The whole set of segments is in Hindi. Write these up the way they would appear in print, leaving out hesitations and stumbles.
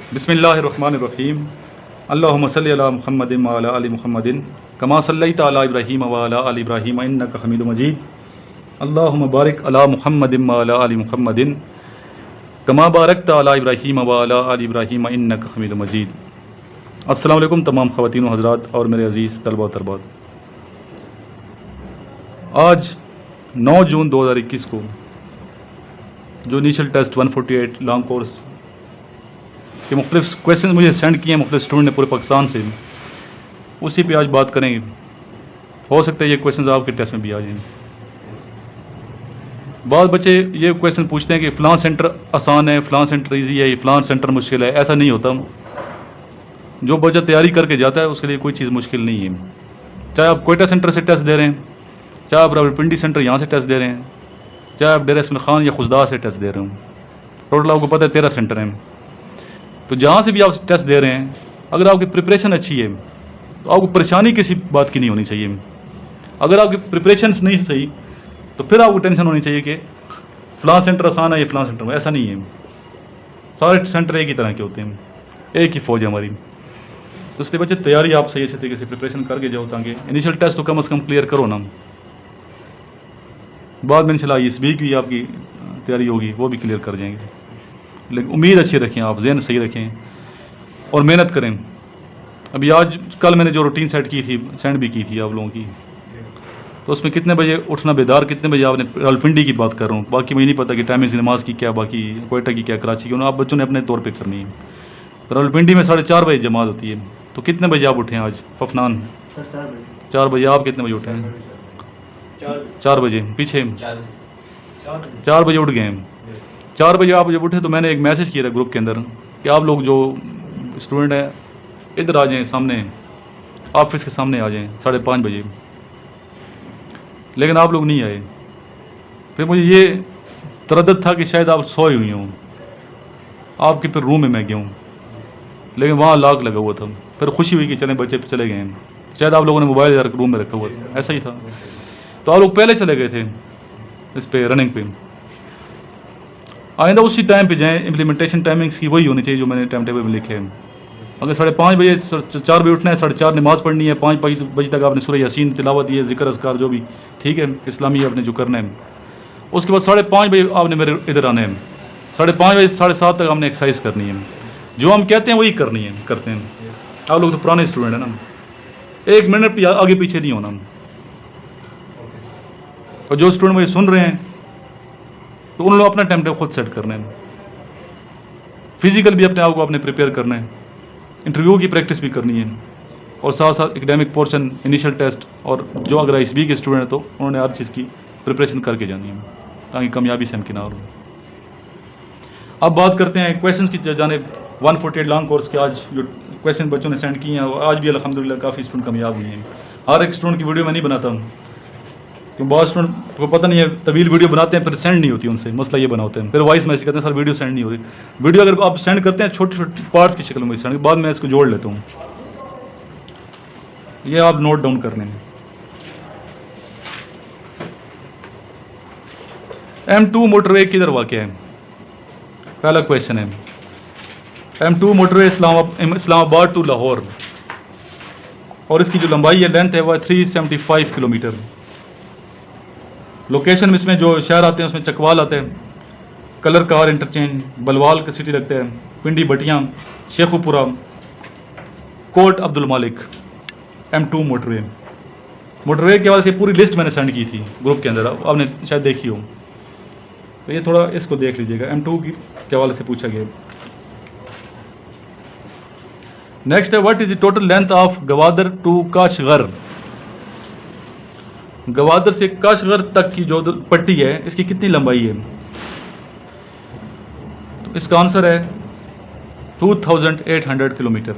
बिस्मिल्लाहिर्रहमानिर्रहीम। अल्लाहुम्मा सल्लि अला मुहम्मदिन व अला आलि मुहम्मदिन कमा सल्लैता अला इब्राहीम व अला आलि इब्राहीम इन्नका हमीदुम मजीद। अल्लाहुम्मा बारिक अला मुहम्मदिन व अला आलि मुहम्मदिन कमा बारकता अला इब्राहीम व अला आलि इब्राहीम इन्नका हमीदुम मजीद। अस्सलामु अलैकुम तमाम ख़वातीन व हज़रात और मेरे अज़ीज़ तलबा व तरबात। आज 9 जून 2021 को जो इनिशियल टेस्ट 148 लॉन्ग कोर्स के मुख्तलिफ क्वेश्चन मुझे सेंड किए हैं मुख्तलिफ स्टूडेंट ने पूरे पाकिस्तान से, उसी पे आज बात करेंगे। हो सकता है ये क्वेश्चन आपके टेस्ट में भी आ जाएंगे। बाद बच्चे ये क्वेश्चन पूछते हैं कि फ़लाँ सेंटर आसान है, फ़लाँ सेंटर इजी है, फ़लाँ सेंटर मुश्किल है। ऐसा नहीं होता। जो बच्चा तैयारी करके जाता है उसके लिए कोई चीज़ मुश्किल नहीं है। चाहे आप कोयटा सेंटर से टेस्ट दे रहे हैं, चाहे आप रावलपिंडी सेंटर यहाँ से टेस्ट दे रहे हैं, चाहे आप डेरा इस्माइल खान या खुशदा से टेस्ट दे रहे हो, टोटल आपको पता है 13 सेंटर हैं। तो जहाँ से भी आप टेस्ट दे रहे हैं, अगर आपकी प्रिपरेशन अच्छी है तो आपको परेशानी किसी बात की नहीं होनी चाहिए। अगर आपकी प्रिपरेशन नहीं सही तो फिर आपको टेंशन होनी चाहिए कि फ़लाँ सेंटर आसान है या फ़लाँ सेंटर में। ऐसा नहीं है, सारे सेंटर एक ही तरह के होते हैं, एक ही फ़ौज है हमारी। तो इसलिए बच्चे तैयारी आप सही अच्छे तरीके से प्रिपरेशन करके जाओ, ताकि इनिशियल टेस्ट तो कम से कम क्लियर करो ना। बाद में इंशाल्लाह ISB की आपकी तैयारी होगी, वो भी क्लियर कर जाएंगे। लेकिन उम्मीद अच्छी रखें, आप ज़हन सही रखें और मेहनत करें। अभी आज कल मैंने जो रूटीन सेट की थी, सेंड भी की थी आप लोगों की, तो उसमें कितने बजे उठना बेदार, कितने बजे आपने, रावलपिंडी की बात कर रहा हूँ, बाकी मुझे नहीं पता कि टाइमिंग नमाज की क्या, बाकी कोयटा की क्या, कराची की, आप बच्चों ने अपने तौर पर करनी है। रावलपिंडी में 4:30 बजे जमात होती है, तो कितने बजे आप उठें आज? फफनान 4 बजे। आप कितने बजे उठे हैं? 4 बजे। पीछे 4 बजे उठ गए हैं। 4 बजे आप जब उठे तो मैंने एक मैसेज किया था ग्रुप के अंदर कि आप लोग जो स्टूडेंट हैं इधर आ जाएं, सामने ऑफिस के सामने आ जाएं 5:30 बजे। लेकिन आप लोग नहीं आए। फिर मुझे ये तरद्दुद था कि शायद आप सोए हुई हों, आपके फिर रूम में मैं गया हूँ, लेकिन वहाँ लॉक लगा हुआ था। फिर खुशी हुई कि चलें बच्चे चले गए हैं, शायद आप लोगों ने मोबाइल रूम में रखा हुआ था, ऐसा ही था। तो आप लोग पहले चले गए थे इस पे रनिंग पे। आइंदा उसी टाइम पे जाएं। इम्प्लीमेंटेशन टाइमिंग्स की वही होनी चाहिए जो मैंने टाइम टेबल में लिखे हैं। अगर 5:30 बजे 4 बजे उठना है, 4:30 नमाज़ पढ़नी है, 5 बजे तक आपने सूरह यासीन तिलावत ये ज़िक्र अज़कार जो भी ठीक है इस्लामी आपने जो करना है। उसके बाद 5:30 बजे आपने मेरे इधर आना है। 5:30 बजे 7:30 तक आपने एक्सरसाइज करनी है। जो हम कहते हैं वही करनी है, करते हैं। आप लोग तो पुराने स्टूडेंट हैं ना, 1 मिनट आगे पीछे नहीं होना। और जो स्टूडेंट मुझे सुन रहे हैं तो उन लोगों अपना टाइम टेबल खुद सेट करना है। फिजिकल भी अपने आप को आपने प्रिपेयर करना है, इंटरव्यू की प्रैक्टिस भी करनी है, और साथ साथ एकेडमिक पोर्शन, इनिशियल टेस्ट, और जो अगर ISB के स्टूडेंट हैं तो उन्होंने हर चीज़ की प्रिपरेशन करके जानी है ताकि कामयाबी से हमकिनार हो। अब बात करते हैं क्वेश्चन की जानिब। 148 लॉन्ग कोर्स के आज जो क्वेश्चन बच्चों ने सेंड किए हैं, आज भी अल्हम्दुलिल्लाह काफ़ी स्टूडेंट कामयाब हुए हैं। हर एक स्टूडेंट की वीडियो मैं नहीं बनाता हूँ, क्योंकि बहुत स्टूडेंट को पता नहीं है, तवील वीडियो बनाते हैं फिर सेंड नहीं होती उनसे। मसला ये बना होता है, फिर वॉइस मैसेज करते हैं सर वीडियो सेंड नहीं हो रही। वीडियो अगर आप सेंड करते हैं छोटे छोटे पार्ट्स की शक्ल में सेंड, बाद में इसको जोड़ लेता हूँ। ये आप नोट डाउन कर लें। M2 मोटरवे किधर वाक़या है? पहला क्वेश्चन है। M2 motorway Islamabad to Lahore, और इसकी जो लंबाई है, लेंथ है, वह 375 किलोमीटर। लोकेशन में इसमें जो शहर आते हैं उसमें चकवाल आता है, कलर कार इंटरचेंज, बलवाल का सिटी लगता है, पिंडी बटियाँ, शेखुपुरा, कोट अब्दुल मालिक। M2 मोटरवे के हवाले से पूरी लिस्ट मैंने सेंड की थी ग्रुप के अंदर, आपने शायद देखी हो। तो ये थोड़ा इसको देख लीजिएगा, M2 के हवाले से पूछा गया। नेक्स्ट है, what is the total length of Gwadar to Kashgar? Gwadar से काशगर तक की जो पट्टी है, इसकी कितनी लंबाई है? तो इसका आंसर है 2800 kilometre,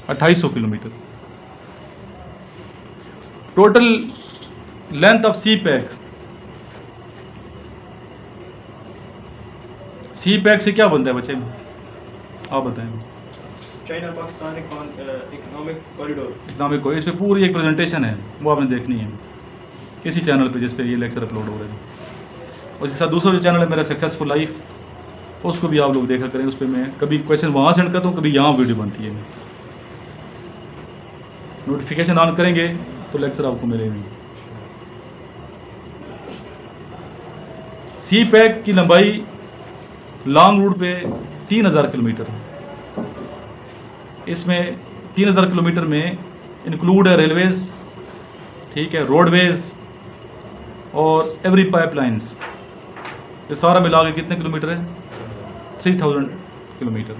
2800 kilometre. Total length of CPEC, CPEC से क्या बनता है बच्चे, आप बताएं। China Pakistan economic corridor. Economic को, इस पर पूरी एक प्रेजेंटेशन है, वो आपने देखनी है किसी चैनल पे जिस पे ये लेक्चर अपलोड हो रहे हैं। और इसके साथ दूसरा जो चैनल है मेरा सक्सेसफुल लाइफ, उसको भी आप लोग देखा करें। उस पर मैं कभी क्वेश्चन वहाँ सेंड करता हूँ, कभी यहाँ वीडियो बनती है। नोटिफिकेशन ऑन करेंगे तो लेक्चर आपको मिलेंगे। सी पैक की लंबाई लॉन्ग रूट पे 3000 किलोमीटर। इसमें 3000 किलोमीटर में इंक्लूड है रेलवेज, ठीक है, रोडवेज और एवरी पाइपलाइंस। ये सारा मिला के कितने किलोमीटर है? 3000 किलोमीटर।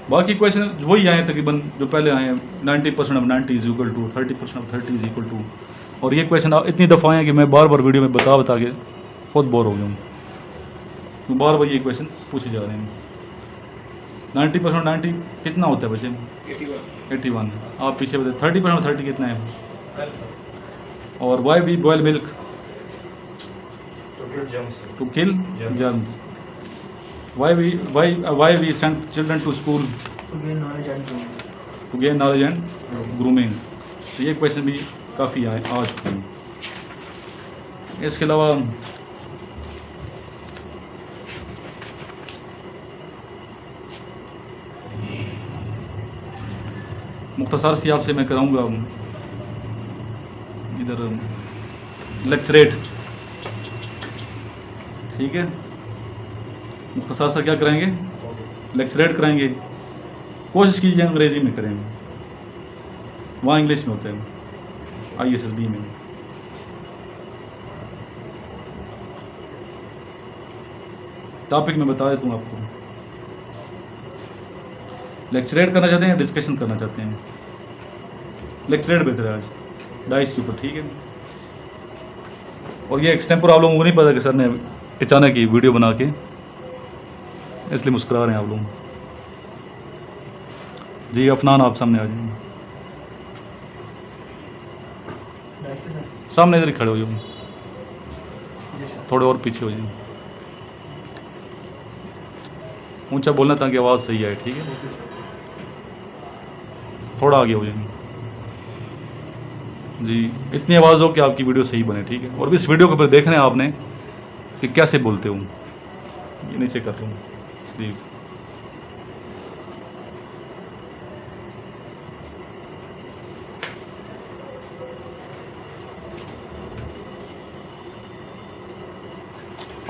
बाकी क्वेश्चन वही आए तकरीबन जो पहले आए हैं। 90% of 90 is equal to 30% of 30 is equal to. और ये क्वेश्चन इतनी दफ़ा आए हैं कि मैं बार बार वीडियो में बता के खुद बोर हो गया हूँ। तो बार बार ये क्वेश्चन पूछे जा रहे हैं। 90% 90 कितना होता है बच्चे? 81। आप पीछे बताए 30% 30 कितना है? और why we boil milk? To kill germs. Why we send children to school? To gain knowledge and grooming. To gain knowledge and grooming. तो ये क्वेश्चन भी काफ़ी आ चुके हैं। इसके अलावा मुख्तसर सी आपसे मैं कराऊंगा इधर लेक्चरेट, ठीक है। मुख्तसर सा क्या कराएंगे? लेक्चरेट कराएंगे। कोशिश कीजिए अंग्रेज़ी में करें, वहाँ इंग्लिश में होता है ISSB में। टॉपिक मैं बता देता हूँ आपको। लेक्चरेट करना चाहते हैं या डिस्कशन करना चाहते हैं? लेक्चरेट बेहतर है आज डाइस के ऊपर, ठीक है। और ये एक्सटेम्पर आप लोगों को नहीं पता कि सर ने अचानक ही वीडियो बना के, इसलिए मुस्कुरा रहे हैं आप लोग। जी अफनान, आप सामने आ जाइए, सामने इधर ही खड़े हो जाओ, थोड़े और पीछे हो जाइए, ऊंचा बोलना ताकि आवाज़ सही आए, ठीक है। थोड़ा आगे हो जाइए जी, इतनी आवाज़ हो कि आपकी वीडियो सही बने, ठीक है। और इस वीडियो को फिर देखना है आपने कि कैसे बोलते हो। ये नीचे करता हूँ स्लीव।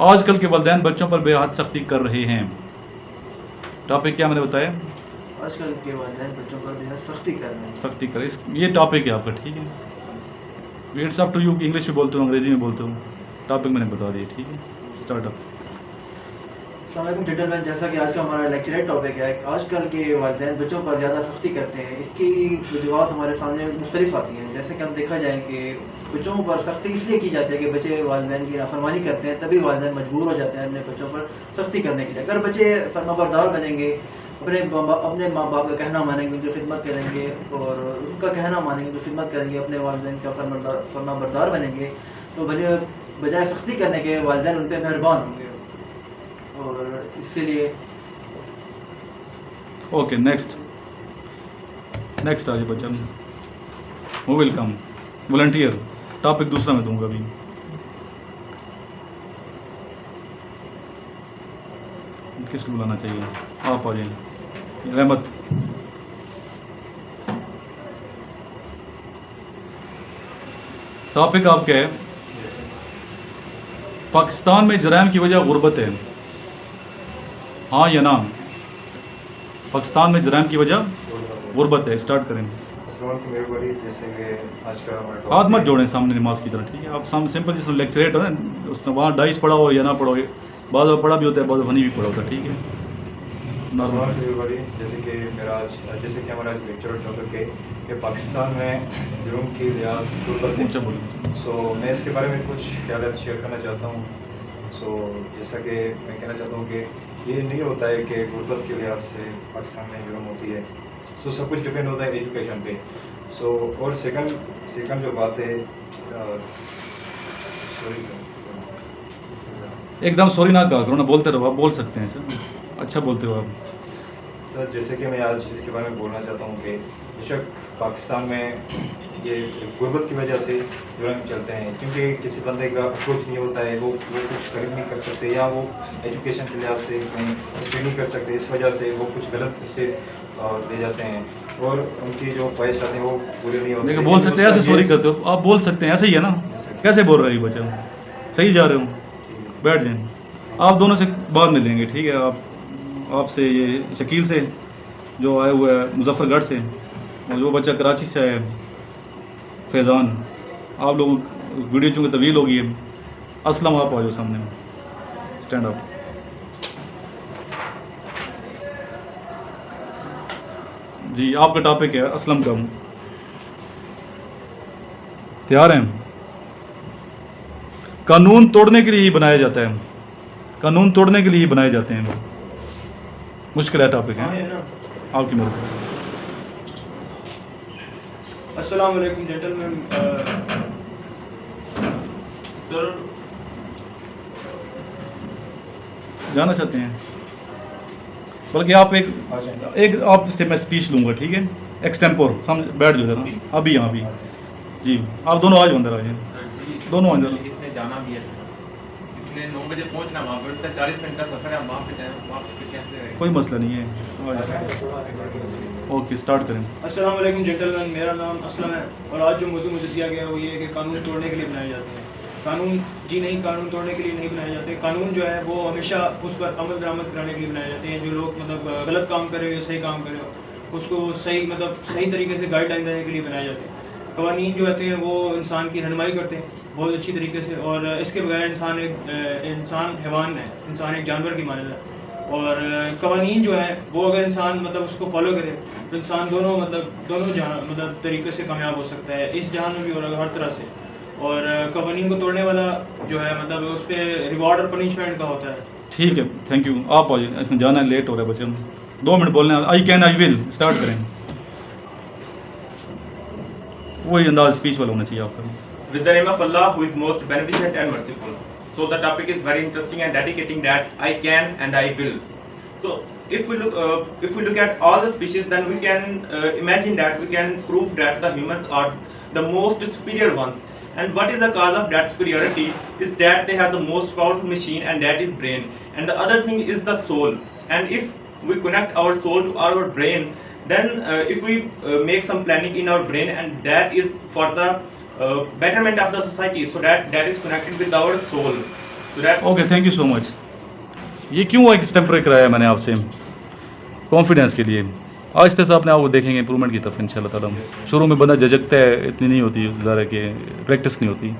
आजकल के वालिदैन बच्चों पर बेहद सख्ती कर रहे हैं। टॉपिक क्या मैंने बताया? आजकल के वालिदैन बच्चों पर बेहद सख्ती कर रहे हैं। सख्ती कर, ये टॉपिक है आपका, ठीक है। It's up to you, English में बोलते हो अंग्रेजी में बोलते हो, टॉपिक मैंने बता दिया, ठीक है। स्टार्टअप। अस्सलाम जेंटलमैन, जैसा कि आज का हमारा लेक्चर टॉपिक है, आजकल के वालिदैन बच्चों पर ज़्यादा सख्ती करते हैं। इसकी वजूहत हमारे सामने मुख्तलिफ आती हैं। जैसे कि हम देखा जाए कि बच्चों पर सख्ती इसलिए की जाती है कि बच्चे वालिदैन की नाफरमानी करते हैं, तभी वालिदैन मजबूर हो जाते हैं अपने बच्चों पर सख्ती करने के लिए। अगर बच्चे फरमाबरदार बनेंगे, अपने माँ बाप का कहना मानेंगे, उनकी खिदमत करेंगे और उनका कहना मानेंगे, तो खिदमत करेंगे, अपने वालिदैन का फरमाबरदार बनेंगे, तो बजाय सख्ती करने के वालिदैन उन पर मेहरबान होंगे। और इसके लिए ओके, नेक्स्ट आ जाए बच्चा, वो वेलकम वॉलंटियर। टॉपिक दूसरा मैं दूंगा अभी। किसको बुलाना चाहिए? आप आ जाइए। रहमत, टॉपिक आपका है पाकिस्तान में जराइम की वजह गुर्बत है, हाँ या ना? पाकिस्तान में जराइम की वजह गुर्बत है। स्टार्ट करें। जैसे कि आज का हाथ मत जोड़ें सामने नमाज की तरह, ठीक है। आप सामने सिंपल जिसमें लेक्चरेट हो ना, उसने वहाँ डाइस पढ़ा हो या ना पढ़ा हो, बाद में पढ़ा भी होता है, बाद में फनी भी पढ़ा होता है, ठीक है। जैसे कि हमारा आज लेक्चर टॉपिक है कि पाकिस्तान में जुर्म की लिहाज ऊंचा बोलो। सो मैं इसके बारे में कुछ ख्याल शेयर करना चाहता हूँ। सो जैसा कि मैं कहना चाहता हूँ कि ये नहीं होता है कि गुर्बत के लिहाज से पाकिस्तान में जुर्म होती है। सो सब कुछ डिपेंड होता है एजुकेशन पे। सो और सेकंड जो बात है, सॉरी एकदम सॉरी ना कहा करो ना, बोलते रहो, आप बोल सकते हैं सर, अच्छा बोलते हो आप। सर जैसे कि मैं आज इसके बारे में बोलना चाहता हूँ कि बेशक पाकिस्तान में ये गुर्बत की वजह से जुर्म चलते हैं, क्योंकि किसी बंदे का अप्रोच नहीं होता है, वो कुछ करीब नहीं कर सकते, या वो एजुकेशन के लिहाज से कहीं स्टडी नहीं कर सकते, इस वजह से वो कुछ गलत स्टेप ले जाते हैं और उनकी जो ख्वाहिशात हैं वो पूरी नहीं होती। देखो बोल सकते हैं, ऐसे सॉरी करते हो आप, बोल सकते हैं, ऐसे ही है ना, कैसे बोल रहे हो बच्चा, सही जा रहे हो, बैठ जाएं, आप दोनों से बाद में लेंगे, ठीक है। आपसे ये शकील से जो आए हुए है मुजफ्फरगढ़ से, और जो बच्चा कराची से आया है फैज़ान, आप लोग वीडियो चूँकि तवील होगी है, असलम आप आ जाओ सामने में, स्टैंड अप। जी आपका टॉपिक है असलम का, तैयार हैं? कानून तोड़ने के लिए ही बनाया जाता है, कानून तोड़ने के लिए ही बनाए जाते हैं, मुश्किल है टॉपिक है, आपकी मर्जी। अस्सलाम वालेकुम जेंटलमैन। सर जाना चाहते हैं, बल्कि आप एक आपसे मैं स्पीच लूँगा, ठीक है, एक्सटेम्पोर, समझ बैठ जाओ जरा, अभी यहाँ अभी जी, आप दोनों आज अंदर आ जाए, दोनों अंदर। इसने जाना भी है, इसने 9 बजे पहुंचना वहाँ पर, उसका 40 मिनट का सफ़र है, वहाँ पे कैसे रहेगा? कोई मसला नहीं है, ओके स्टार्ट करें। अस्सलाम वालेकुम जेंटलमैन, मेरा नाम असलम है और आज जो मौजूद मुझे दिया गया है वो ये है कि कानून तोड़ने के लिए बनाए जाते हैं। कानून जी नहीं, कानून तोड़ने के लिए नहीं बनाए जाते। कानून जो है वो हमेशा उस पर अमल दरामद कराने के लिए बनाए जाते हैं। जो लोग मतलब गलत काम कर रहे हो या सही काम कर रहे हो, उसको सही मतलब सही तरीके से गाइडलाइन देने के लिए बनाए जाते हैं। कवानीन जो होते हैं वो इंसान की रहनुमाई करते हैं बहुत अच्छी तरीके से, और इसके बगैर इंसान हैवान है, इंसान एक जानवर की मानद है। और कवानीन जो है वो अगर इंसान मतलब उसको फॉलो करे तो इंसान दोनों जहाँ मतलब तरीके से कामयाब हो सकता है, इस जहान में भी और हर तरह से। और कवानीन को तोड़ने वाला जो है मतलब उस पर रिवॉर्ड और पनिशमेंट का होता है। ठीक है, थैंक यू, आप आ जाए, इसमें जाना है, लेट हो रहा है बच्चे, 2 मिनट बोलने, I can I will start करें, वही अंदाज स्पीच वाला होना चाहिए आपका। With the name of Allah, who is most beneficent and merciful. So the topic is very interesting and dedicating that I can and I will. So if we look at all the species, then we can imagine that we can prove that the humans are the most superior ones. And what is the cause of that superiority is that they have the most powerful machine, and that is brain. And the other thing is the soul. And if we connect our soul to our brain, then if we make some planning in our brain, and that is for the betterment of the society, so that is connected with our soul, so that okay, thank you so much. ये क्यों एक स्टेम्परेट कराया मैंने आपसे? कॉन्फिडेंस के लिए। आहिस्ते से अपने आप को देखेंगे इंप्रूवमेंट की तरफ इंशाल्लाह ताला। शुरू में बंदा झिझकता है, इतनी नहीं होती, ज़रा कि प्रैक्टिस नहीं होती,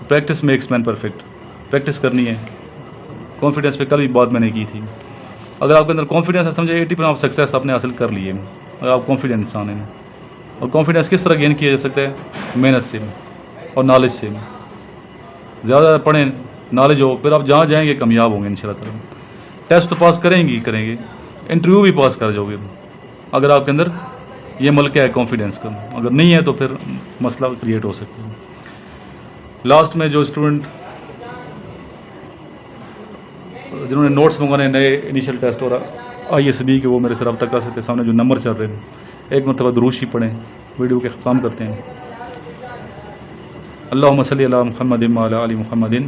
practice makes man perfect, practice करनी है। कॉन्फिडेंस पे कल भी बात मैंने की थी, अगर आपके अंदर कॉन्फिडेंस है समझे 80% आप सक्सेस आपने हासिल कर लिए, अगर आप कॉन्फिडेंट इंसान हैं। और कॉन्फिडेंस किस तरह गेन किया जा सकता है? मेहनत से और नॉलेज से। ज़्यादा पढ़ें, नॉलेज हो, फिर आप जहाँ जाएंगे कामयाब होंगे इंशाल्लाह ताला। टेस्ट तो पास करेंगे, इंटरव्यू भी पास कर जाओगे अगर आपके अंदर ये मलका है कॉन्फिडेंस का। अगर नहीं है तो फिर मसला क्रिएट हो सकता है। लास्ट में जो स्टूडेंट जिन्होंने नोट्स मंगवाने, नए इनिशियल टेस्ट और ISB के, वो मेरे से रब्ता कर सकते हैं। सामने जो नंबर चल रहे हैं, एक मरतबा दुरूशी पढ़ें, वीडियो के ख़त्म करते हैं। अल्लाहुम्मा सल्ली अला मुहम्मदिन व अला आलि मुहम्मदिन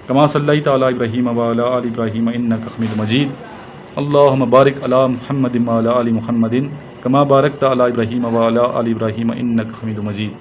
कमा सल्लैता अला इब्राहीम व अला आलि इब्राहीम इन्नका हमीदुम मजीद। अल्लाहुम्मा बारिक अला मुहम्मदिन व अला आलि मुहम्मदिन कमा बारकता अला इब्राहीम व अला आलि इब्राहीम इन्नका हमीदुम मजीद।